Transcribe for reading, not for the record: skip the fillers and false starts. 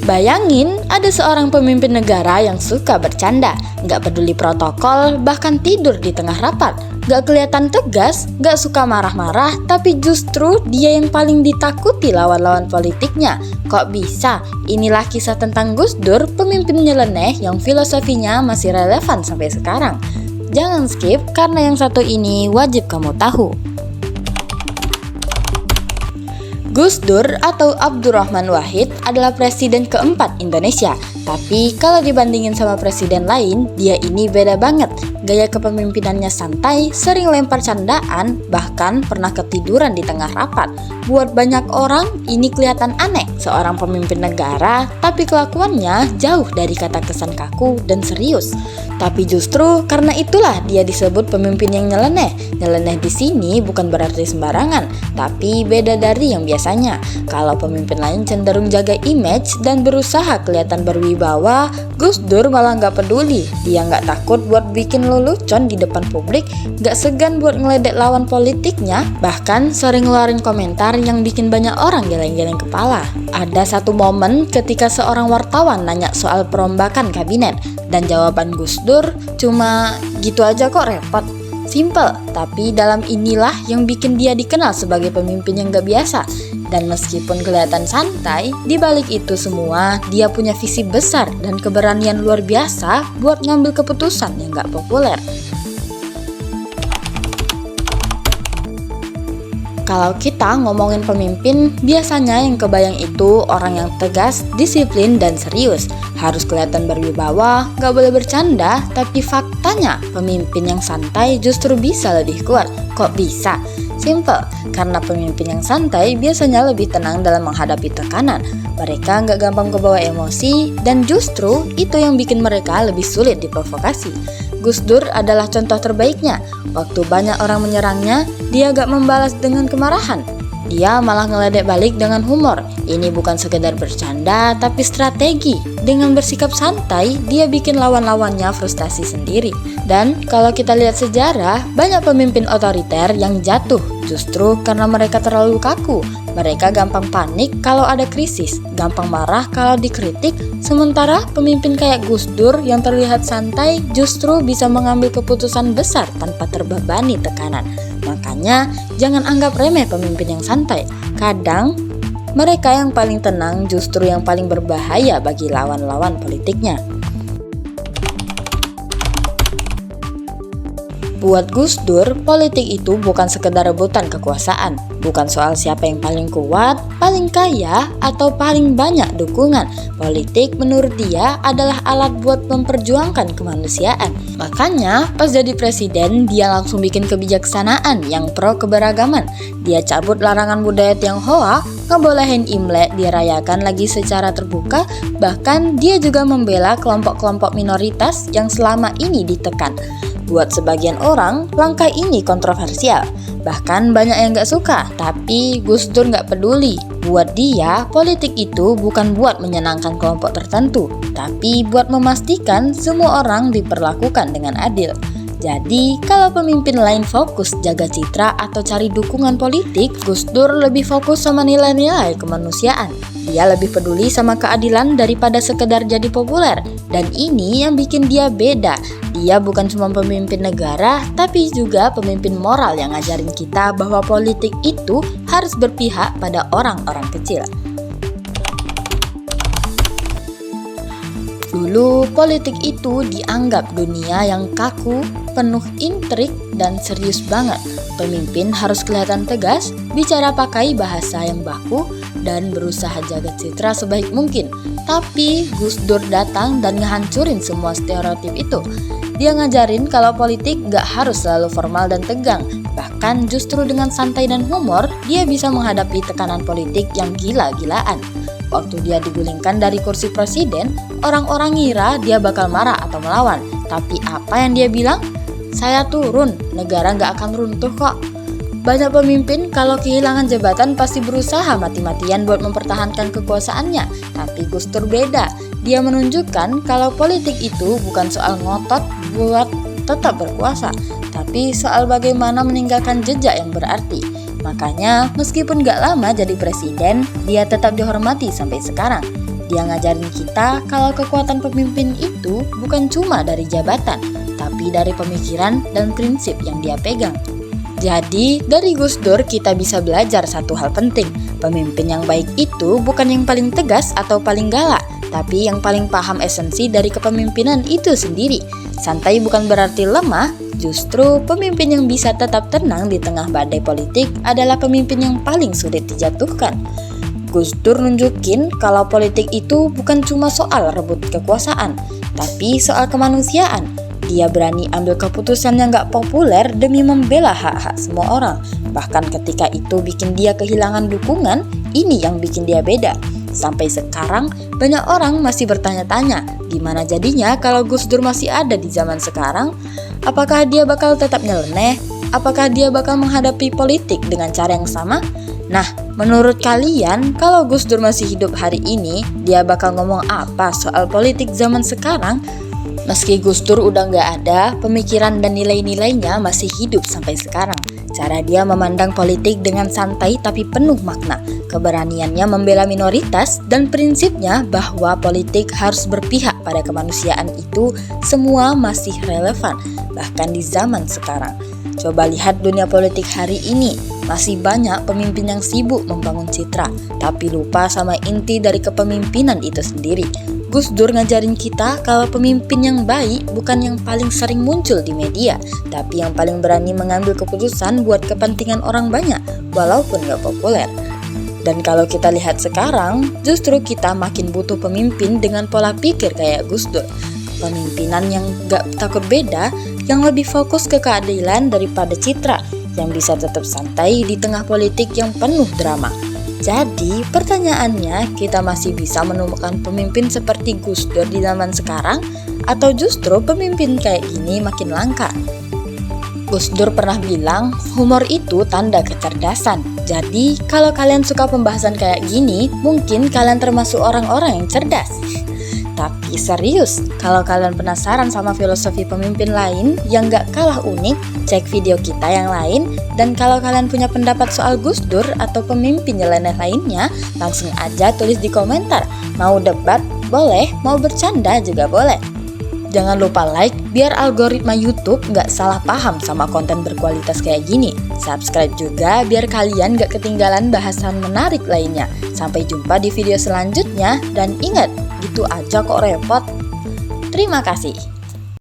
Bayangin ada seorang pemimpin negara yang suka bercanda, nggak peduli protokol, bahkan tidur di tengah rapat. Nggak kelihatan tegas, nggak suka marah-marah, tapi justru dia yang paling ditakuti lawan-lawan politiknya. Kok bisa? Inilah kisah tentang Gus Dur, pemimpin nyeleneh yang filosofinya masih relevan sampai sekarang. Jangan skip, karena yang satu ini wajib kamu tahu. Gus Dur atau Abdurrahman Wahid adalah presiden keempat Indonesia. Tapi kalau dibandingin sama presiden lain, dia ini beda banget. Gaya kepemimpinannya santai, sering lempar candaan, bahkan pernah ketiduran di tengah rapat. Buat banyak orang, ini kelihatan aneh. Seorang pemimpin negara, tapi kelakuannya jauh dari kata kesan kaku dan serius. Tapi justru karena itulah dia disebut pemimpin yang nyeleneh. Nyeleneh di sini bukan berarti sembarangan, tapi beda dari yang biasanya. Kalau pemimpin lain cenderung jaga image dan berusaha kelihatan berwibawa, Gus Dur malah nggak peduli. Dia nggak takut buat bikin lelucon di depan publik, nggak segan buat ngeledek lawan politiknya, bahkan sering ngeluarin komentar yang bikin banyak orang geleng-geleng kepala. Ada satu momen ketika seorang wartawan nanya soal perombakan kabinet, dan jawaban Gus Dur cuma gitu aja kok repot. Simple, tapi dalam inilah yang bikin dia dikenal sebagai pemimpin yang gak biasa. Dan meskipun kelihatan santai, di balik itu semua dia punya visi besar dan keberanian luar biasa buat ngambil keputusan yang gak populer. Kalau kita ngomongin pemimpin, biasanya yang kebayang itu orang yang tegas, disiplin, dan serius. Harus kelihatan berwibawa, gak boleh bercanda, tapi faktanya pemimpin yang santai justru bisa lebih kuat. Kok bisa? Simple, karena pemimpin yang santai biasanya lebih tenang dalam menghadapi tekanan. Mereka gak gampang kebawa emosi, dan justru itu yang bikin mereka lebih sulit diprovokasi. Gus Dur adalah contoh terbaiknya. Waktu banyak orang menyerangnya, dia gak membalas dengan kemarahan. Dia malah ngeledek balik dengan humor. Ini bukan sekedar bercanda, tapi strategi. Dengan bersikap santai, dia bikin lawan-lawannya frustasi sendiri. Dan kalau kita lihat sejarah, banyak pemimpin otoriter yang jatuh justru karena mereka terlalu kaku. Mereka gampang panik kalau ada krisis, gampang marah kalau dikritik. Sementara pemimpin kayak Gus Dur yang terlihat santai justru bisa mengambil keputusan besar tanpa terbebani tekanan. Makanya jangan anggap remeh pemimpin yang santai. Kadang mereka yang paling tenang justru yang paling berbahaya bagi lawan-lawan politiknya. Buat Gus Dur, politik itu bukan sekedar rebutan kekuasaan, bukan soal siapa yang paling kuat, paling kaya, atau paling banyak dukungan. Politik menurut dia adalah alat buat memperjuangkan kemanusiaan. Makanya pas jadi presiden, dia langsung bikin kebijaksanaan yang pro keberagaman. Dia cabut larangan budaya Tionghoa, ngebolehin Imlek dirayakan lagi secara terbuka, bahkan dia juga membela kelompok-kelompok minoritas yang selama ini ditekan. Buat sebagian orang, langkah ini kontroversial. Bahkan banyak yang gak suka, tapi Gus Dur gak peduli. Buat dia, politik itu bukan buat menyenangkan kelompok tertentu, tapi buat memastikan semua orang diperlakukan dengan adil. Jadi, kalau pemimpin lain fokus jaga citra atau cari dukungan politik, Gus Dur lebih fokus sama nilai-nilai kemanusiaan. Dia lebih peduli sama keadilan daripada sekedar jadi populer. Dan ini yang bikin dia beda. Dia bukan cuma pemimpin negara, tapi juga pemimpin moral yang ngajarin kita bahwa politik itu harus berpihak pada orang-orang kecil. Dulu, politik itu dianggap dunia yang kaku, penuh intrik, dan serius banget. Pemimpin harus kelihatan tegas, bicara pakai bahasa yang baku, dan berusaha jaga citra sebaik mungkin. Tapi Gus Dur datang dan ngehancurin semua stereotip itu. Dia ngajarin kalau politik gak harus selalu formal dan tegang. Bahkan justru dengan santai dan humor, dia bisa menghadapi tekanan politik yang gila-gilaan. Waktu dia digulingkan dari kursi presiden, orang-orang ngira dia bakal marah atau melawan. Tapi apa yang dia bilang? Saya turun, negara gak akan runtuh kok. Banyak pemimpin kalau kehilangan jabatan pasti berusaha mati-matian buat mempertahankan kekuasaannya. Tapi Gus Dur beda. Dia menunjukkan kalau politik itu bukan soal ngotot buat tetap berkuasa, tapi soal bagaimana meninggalkan jejak yang berarti. Makanya meskipun gak lama jadi presiden, dia tetap dihormati sampai sekarang. Dia ngajarin kita kalau kekuatan pemimpin itu bukan cuma dari jabatan, tapi dari pemikiran dan prinsip yang dia pegang. Jadi, dari Gus Dur kita bisa belajar satu hal penting. Pemimpin yang baik itu bukan yang paling tegas atau paling galak, tapi yang paling paham esensi dari kepemimpinan itu sendiri. Santai bukan berarti lemah, justru pemimpin yang bisa tetap tenang di tengah badai politik adalah pemimpin yang paling sulit dijatuhkan. Gus Dur nunjukin kalau politik itu bukan cuma soal rebut kekuasaan, tapi soal kemanusiaan. Dia berani ambil keputusan yang gak populer demi membela hak-hak semua orang. Bahkan ketika itu bikin dia kehilangan dukungan, ini yang bikin dia beda. Sampai sekarang, banyak orang masih bertanya-tanya, gimana jadinya kalau Gus Dur masih ada di zaman sekarang? Apakah dia bakal tetap nyeleneh? Apakah dia bakal menghadapi politik dengan cara yang sama? Nah, menurut kalian, kalau Gus Dur masih hidup hari ini, dia bakal ngomong apa soal politik zaman sekarang? Meski Gus Dur udah gak ada, pemikiran dan nilai-nilainya masih hidup sampai sekarang. Cara dia memandang politik dengan santai tapi penuh makna. Keberaniannya membela minoritas dan prinsipnya bahwa politik harus berpihak pada kemanusiaan itu semua masih relevan, bahkan di zaman sekarang. Coba lihat dunia politik hari ini, masih banyak pemimpin yang sibuk membangun citra, tapi lupa sama inti dari kepemimpinan itu sendiri. Gus Dur ngajarin kita kalau pemimpin yang baik bukan yang paling sering muncul di media, tapi yang paling berani mengambil keputusan buat kepentingan orang banyak, walaupun gak populer. Dan kalau kita lihat sekarang, justru kita makin butuh pemimpin dengan pola pikir kayak Gus Dur. Pemimpinan yang gak takut beda, yang lebih fokus ke keadilan daripada citra, yang bisa tetap santai di tengah politik yang penuh drama. Jadi, pertanyaannya, kita masih bisa menemukan pemimpin seperti Gus Dur di zaman sekarang? Atau justru pemimpin kayak gini makin langka? Gus Dur pernah bilang, humor itu tanda kecerdasan. Jadi, kalau kalian suka pembahasan kayak gini, mungkin kalian termasuk orang-orang yang cerdas. Tapi serius, kalau kalian penasaran sama filosofi pemimpin lain yang gak kalah unik, cek video kita yang lain. Dan kalau kalian punya pendapat soal Gus Dur atau pemimpin nyeleneh lainnya, langsung aja tulis di komentar. Mau debat? Boleh, mau bercanda juga boleh. Jangan lupa like, biar algoritma YouTube gak salah paham sama konten berkualitas kayak gini. Subscribe juga biar kalian gak ketinggalan bahasan menarik lainnya. Sampai jumpa di video selanjutnya, dan ingat, gitu aja kok repot. Terima kasih.